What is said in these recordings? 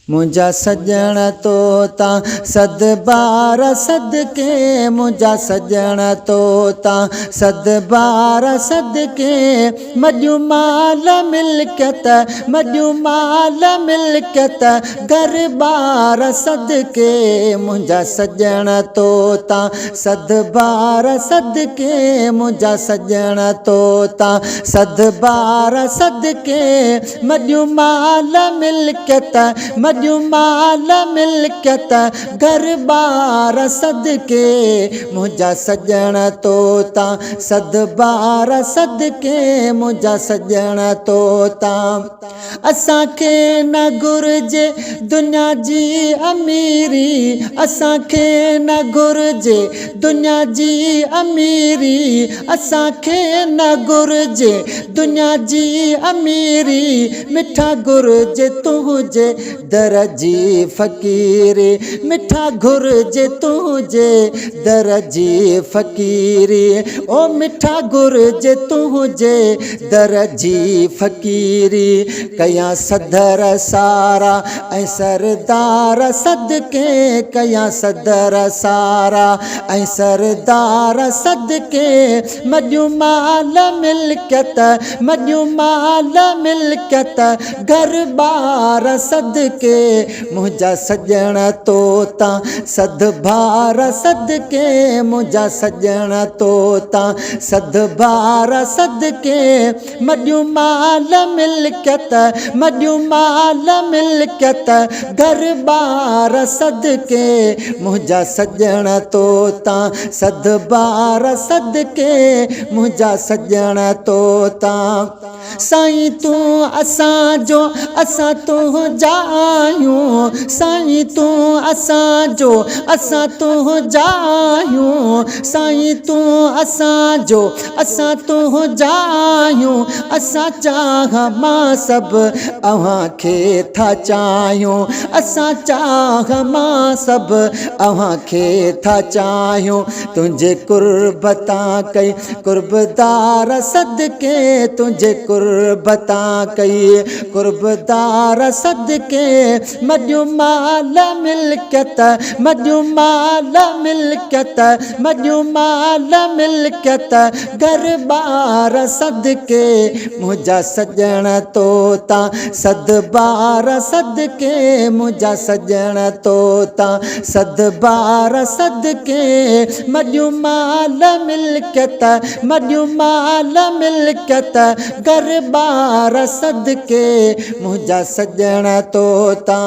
मुझा सजण तोता सद बार सदके मुझा सजण तोता सद बार सदके मजूमाल मिलकत मजूमाल मिलकत घर बार सदके मुझा सजण तोता सद बार सदके मुझा सजण तोता सद बार सदके मजूमाल मिलकत मजूमाल मिलकत घर बार सदके मुझा सजण तोता सद बार सदके मुझा सजण तोता असांखे न घुर्जे दुनिया जी अमीरी असांखे न घुर्जे दुनिया जी अमीरी असांखे न घुर्जे दुनिया जी अमीरी मिठा घुर्जे तुझे दर जी फ़क़ीरी मिठा घुर्जे तुझे दर जी फ़क़ीरी ओ मिठा घुर्जे तुझे दर जी फ़क़ीरी कया सदर सारा ऐं सरदार सदके कया सदर सारा ऐं सरदार सदके मजूमाल मिलकत मजूमाल मिलकत घर बार सदके मुझा सजण तोता सद बार सदके मुझा सजण तोता सद बार सदके मजूमाल मिलकत मजूमाल मिलकत घर बार सदके मुझा सजण तोता सद बार सदके मुझा सजण तोता साईं तू असांजो असां तुंहिंजा आहियूं साईं तू असांजो असां तुंहिंजा आहियूं साईं तू असांजो असां तुंहिंजा आहियूं असां चाह मां सभु अव्हांखे था चाहियूं असां चाह मां सभु अव्हांखे था चाहियूं तुंहिंजे कुर्बता कई कुर्बदार सदके तुंहिंजे कुर्बता कई कुर्बदार सदके मजूमाल मिलकत मजूमाल मिलकत मजूमाल मिलकत घर बार सदके मुझा सजण तोता सद बार सदके मुझा सजण तोता सद बार सदके मजूमाल मिलकत मजूमाल मिलकत घर बार सदके मुझा सजण तोता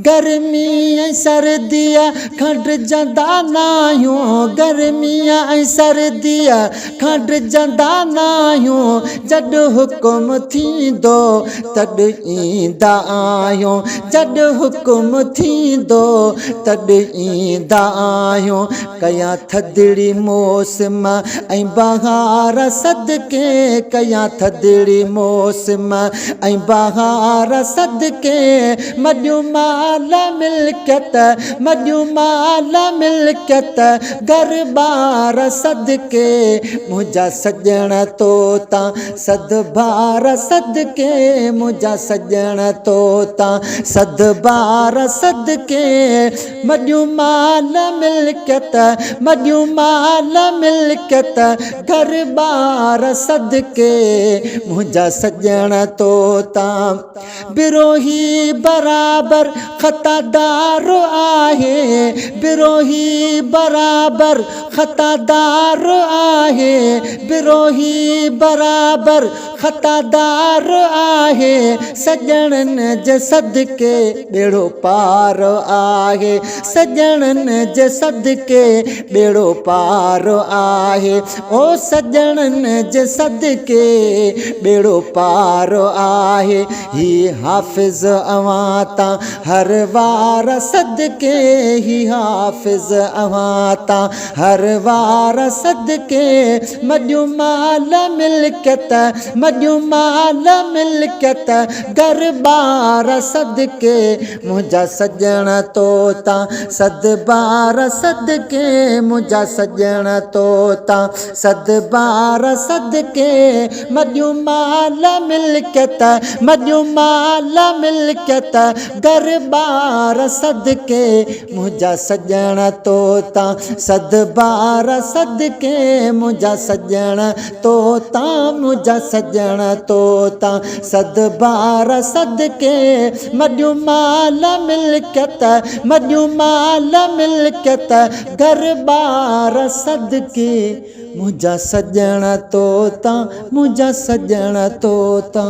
गर्मी ऐं सर्दीअ खंडजंदा नाहियूं गर्मी ऐं सर्दीअ खंडजंदा नाहियूं जॾहिं हुकुम थींदो तॾहिं ईंदा आहियूं जॾहिं हुकुम थींदो तॾहिं ईंदा आहियूं कया थधिड़ी मौसम ऐं बहार सदके कया थधिड़ी मौसम ऐं बहार सदके मजूमाल मिलकत मजूमाल मिलकत घर बार सदके मुझा सजण तोता सद बार सदके मुझा सजण तोता सद बार सदके मजूमाल मिलकत मजूमाल मिलकत घर बार सदके मुझा सजण तोता बिरोही बराबर ख़तादार आहे बिरोही बराबर ख़तादार आहे बिरोही बराबर ख़तादार आहे सजणनि जे सदके बेड़ो पार आहे सजणनि जे सदके बेड़ो पार आहे ओ सजणनि जे सदके बेड़ो पार आहे ही हाफ़िज़ अवाता हर वार सदके ही हाफ़िज़ अवाता हर वार सदके मजूमाल मिलकत मजूमाल मिलकत घर बार सदके मुंहिंजा सजण तोता सदबार सदके मुंहिंजा सजण तोता सदबार सदके मॼूं माल मिल्कियत मॼूं माल मिल्कियत घर-बार सदके मुंहिंजा सजण तोता सदबार सदके मुंहिंजा सजण तोता मुंहिंजा सजण तोता सदबार सदके मॼूं माल मिल्कियत मॼूं माल मिल्कियत घर-बार सदके मुंहिंजा सजण तोता मुंहिंजा सजण तोता।